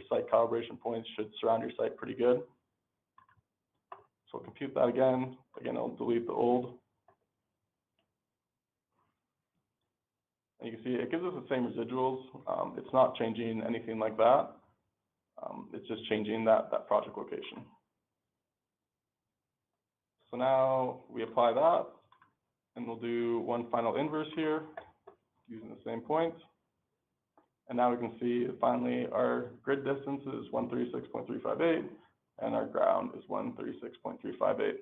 [SPEAKER 2] site calibration points should surround your site pretty good. So I'll compute that again. Again, I'll delete the old. And you can see it gives us the same residuals. It's not changing anything like that. It's just changing that project location. So now we apply that, and we'll do one final inverse here using the same points. And now we can see finally our grid distance is 136.358, and our ground is 136.358.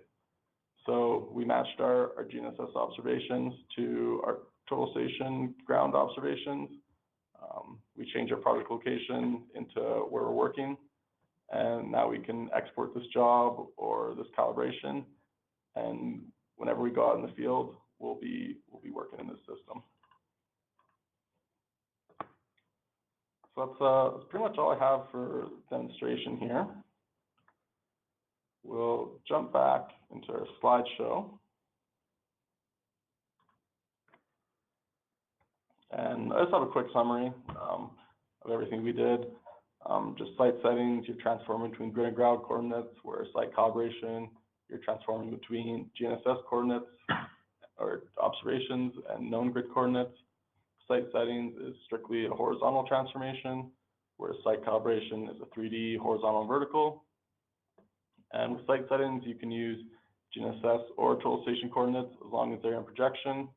[SPEAKER 2] So we matched our GNSS observations to our total station ground observations. We changed our project location into where we're working, and now we can export this job or this calibration, and whenever we go out in the field, we'll be working in this system. So that's pretty much all I have for demonstration here. We'll jump back into our slideshow. And I just have a quick summary of everything we did. Just site settings, you're transforming between grid and ground coordinates, where site calibration, you're transforming between GNSS coordinates or observations and known grid coordinates. Site settings is strictly a horizontal transformation, where site calibration is a 3D horizontal and vertical. And with site settings, you can use GNSS or total station coordinates as long as they're in projection,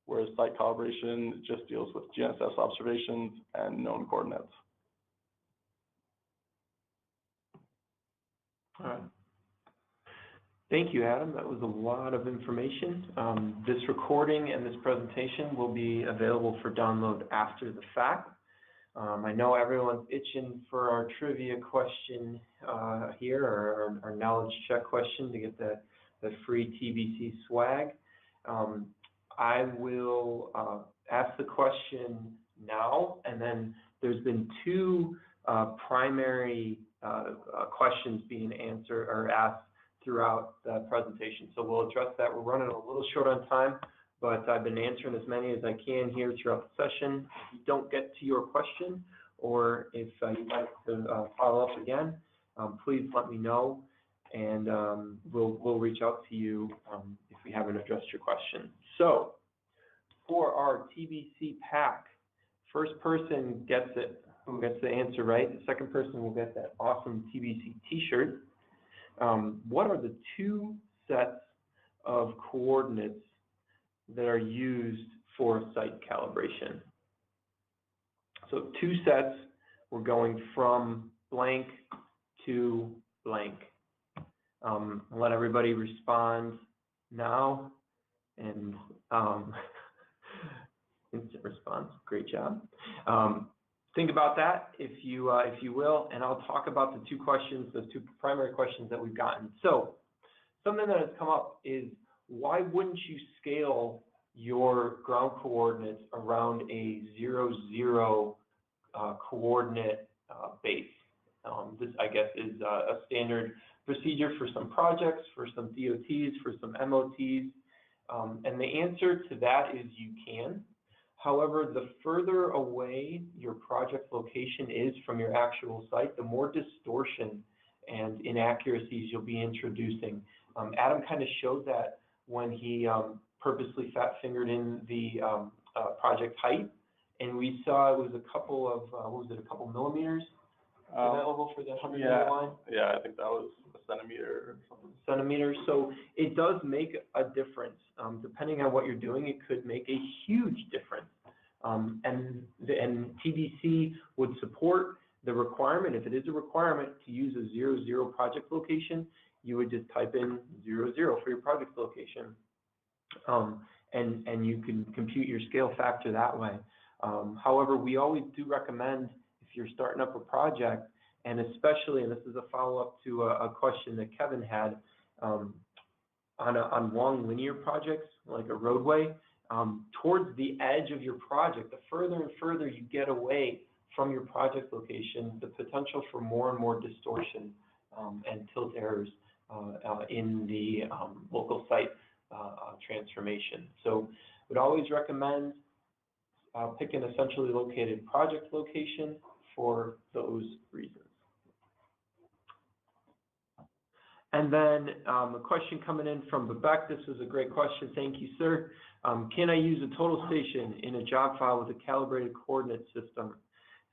[SPEAKER 2] whereas site calibration just deals with GNSS observations and known coordinates.
[SPEAKER 1] All right. Thank you, Adam. That was a lot of information. This recording and this presentation will be available for download after the fact. I know everyone's itching for our trivia question here, or our knowledge check question to get the free TBC swag. I will ask the question now, and then there's been two primary questions being answered or asked throughout the presentation. So we'll address that. We're running a little short on time, but I've been answering as many as I can here throughout the session. If you don't get to your question, or if you'd like to follow up again, please let me know, and we'll reach out to you if we haven't addressed your question. So for our TBC pack, first person gets it, who gets the answer right. The second person will get that awesome TBC t-shirt. What are the two sets of coordinates that are used for site calibration? So two sets, we're going from blank to blank. I'll let everybody respond now, and instant response, great job. Think about that if you will, and I'll talk about the two questions, those two primary questions that we've gotten. So something that has come up is, why wouldn't you scale your ground coordinates around a 0, 0 coordinate base. This, I guess, is a standard procedure for some projects, for some DOTs, for some MOTs, and the answer to that is you can. However, the further away your project location is from your actual site, the more distortion and inaccuracies you'll be introducing. Adam kind of showed that when he purposely fat-fingered in the project height, and we saw it was a couple of, what was it, a couple millimeters available for the 100-meter line?
[SPEAKER 2] Yeah, I think that was a centimeter or something.
[SPEAKER 1] Centimeters, so it does make a difference. Depending on what you're doing, it could make a huge difference. And TBC would support the requirement, if it is a requirement, to use a 0, project location. You would just type in 0, for your project location. And you can compute your scale factor that way. However, we always do recommend, if you're starting up a project, and especially, and this is a follow-up to a question that Kevin had, on long linear projects, like a roadway, towards the edge of your project, the further and further you get away from your project location, the potential for more and more distortion and tilt errors in the local site transformation. So would always recommend picking a centrally located project location for those reasons. And then a question coming in from Vivek. This was a great question. Thank you, sir. Can I use a total station in a job file with a calibrated coordinate system?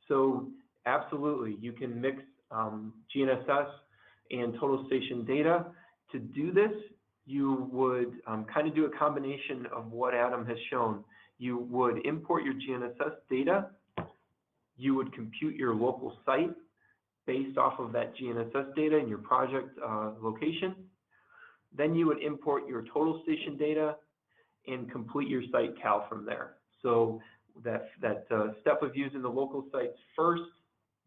[SPEAKER 1] So absolutely, you can mix GNSS and total station data. To do this, you would kind of do a combination of what Adam has shown. You would import your GNSS data. You would compute your local site based off of that GNSS data in your project location. Then you would import your total station data and complete your site cal from there. So that step of using the local sites first,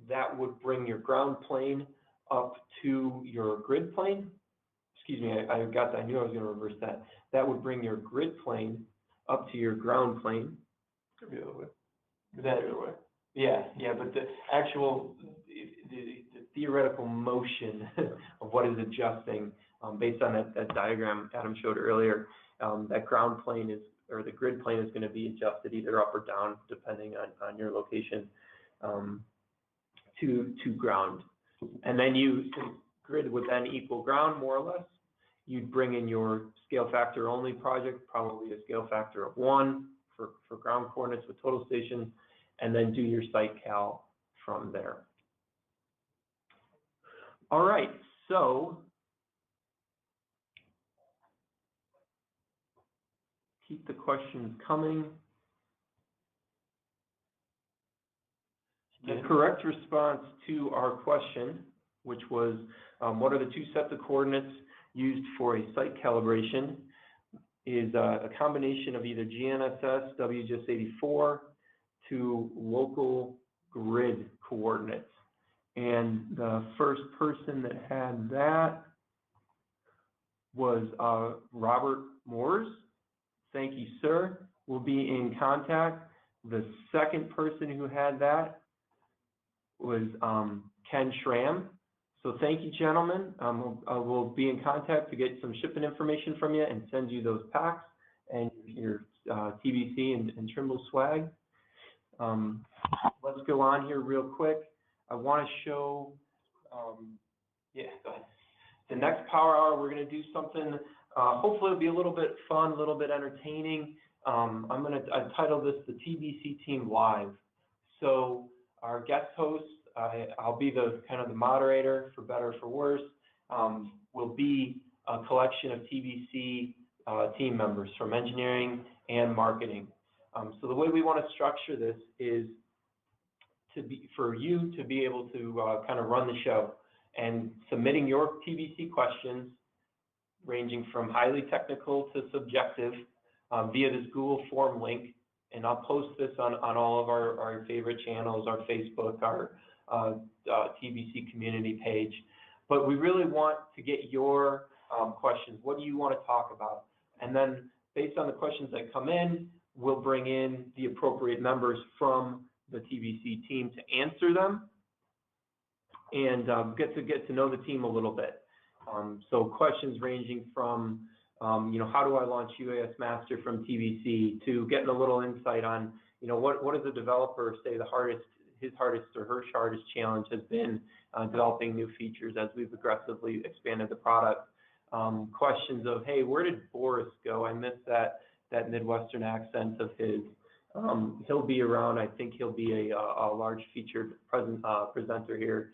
[SPEAKER 1] that would bring your ground plane up to your grid plane. Excuse me, I knew I was going to reverse that. That would bring your grid plane up to your ground plane.
[SPEAKER 2] Could be the other way.
[SPEAKER 1] That,
[SPEAKER 2] the other way.
[SPEAKER 1] Yeah, but the actual, the theoretical motion of what is adjusting based on that diagram Adam showed earlier, that ground plane is, or the grid plane is going to be adjusted either up or down depending on your location to ground. And then grid would then equal ground more or less. You'd bring in your scale factor only project, probably a scale factor of 1 for ground coordinates with total station, and then do your site cal from there. All right, so keep the questions coming. The correct response to our question, which was what are the 2 sets of coordinates used for a site calibration, is a combination of either GNSS, WGS84, to local grid coordinates. And the first person that had that was Robert Moores. Thank you, sir. We'll be in contact. The second person who had that was Ken Schramm. So thank you, gentlemen. We'll be in contact to get some shipping information from you and send you those packs and your TBC and Trimble swag. Let's go on here real quick. I want to show, yeah, go ahead. The next Power Hour, we're going to do something, hopefully it'll be a little bit fun, a little bit entertaining. I'm going to title this the TBC Team Live. So our guest host, I'll be the kind of the moderator, for better or for worse, will be a collection of TBC team members from engineering and marketing. So the way we want to structure this is for you to be able to kind of run the show and submitting your TBC questions ranging from highly technical to subjective via this Google form link. And I'll post this on all of our favorite channels, our Facebook, our TBC community page. But we really want to get your questions. What do you want to talk about? And then based on the questions that come in, we'll bring in the appropriate members from the TBC team to answer them and get to know the team a little bit. So questions ranging from, how do I launch UAS Master from TBC, to getting a little insight on, what does a developer say his hardest or her hardest challenge has been developing new features as we've aggressively expanded the product. Questions of, hey, where did Boris go? I missed that Midwestern accent of his. He'll be around. I think he'll be a large featured presenter here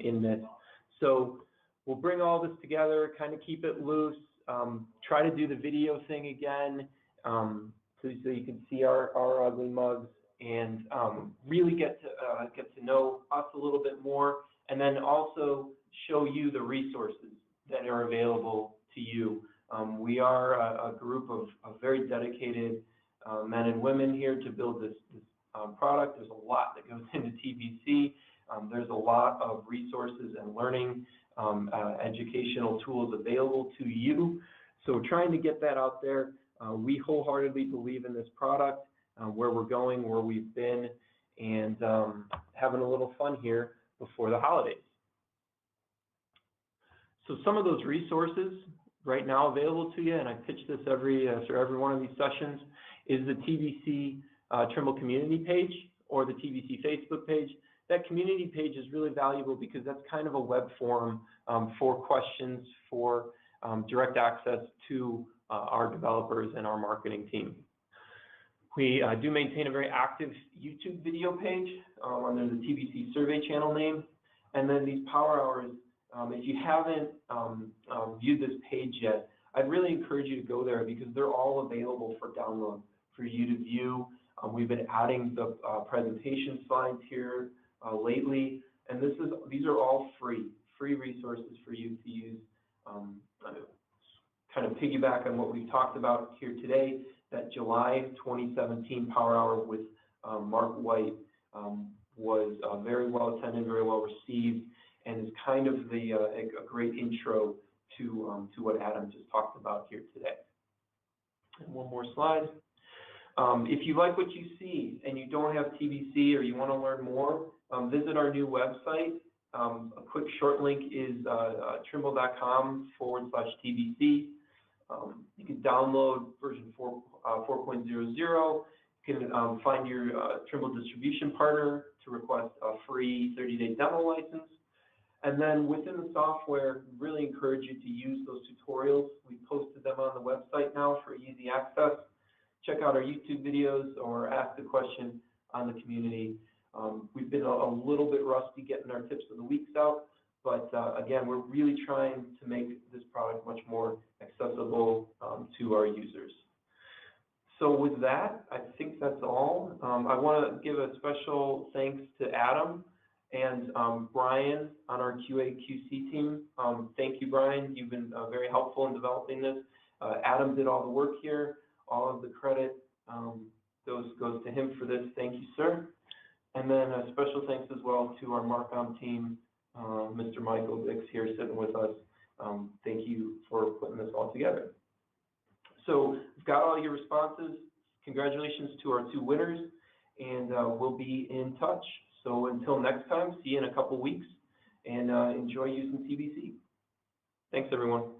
[SPEAKER 1] in this. So we'll bring all this together, kind of keep it loose, try to do the video thing again, so you can see our ugly mugs, and really get to know us a little bit more, and then also show you the resources that are available to you. We are a group of very dedicated men and women here to build this product. There's a lot that goes into TBC. There's a lot of resources and learning educational tools available to you. So we're trying to get that out there. We wholeheartedly believe in this product, where we're going, where we've been, and having a little fun here before the holidays. So some of those resources right now available to you, and I pitch this after every one of these sessions, is the TBC Trimble community page or the TBC Facebook page. That community page is really valuable because that's kind of a web forum for questions, for direct access to our developers and our marketing team. We do maintain a very active YouTube video page under the TBC survey channel name. And then these power hours, if you haven't viewed this page yet, I'd really encourage you to go there because they're all available for download for you to view. We've been adding the presentation slides here lately, and these are all free resources for you to use. Kind of piggyback on what we've talked about here today, that July 2017 Power Hour with Mark White was very well attended, very well received, and is kind of a great intro to what Adam just talked about here today. And one more slide. If you like what you see and you don't have TBC or you want to learn more, visit our new website. A quick short link is trimble.com/TBC. You can download version 4.00. You can find your Trimble distribution partner to request a free 30-day demo license. And then within the software, really encourage you to use those tutorials. We posted them on the website now for easy access. Check out our YouTube videos or ask the question on the community. We've been a little bit rusty getting our tips of the weeks out, but again, we're really trying to make this product much more accessible to our users. So with that, I think that's all. I want to give a special thanks to Adam and Brian on our QA/QC team. Thank you, Brian. You've been very helpful in developing this. Adam did all the work here. All of the credit goes to him for this. Thank you, sir. And then a special thanks as well to our Marcom team, Mr. Michael Dix here sitting with us. Thank you for putting this all together. So we've got all your responses. Congratulations to our two winners, and we'll be in touch. So until next time, see you in a couple weeks, and enjoy using TBC. Thanks, everyone.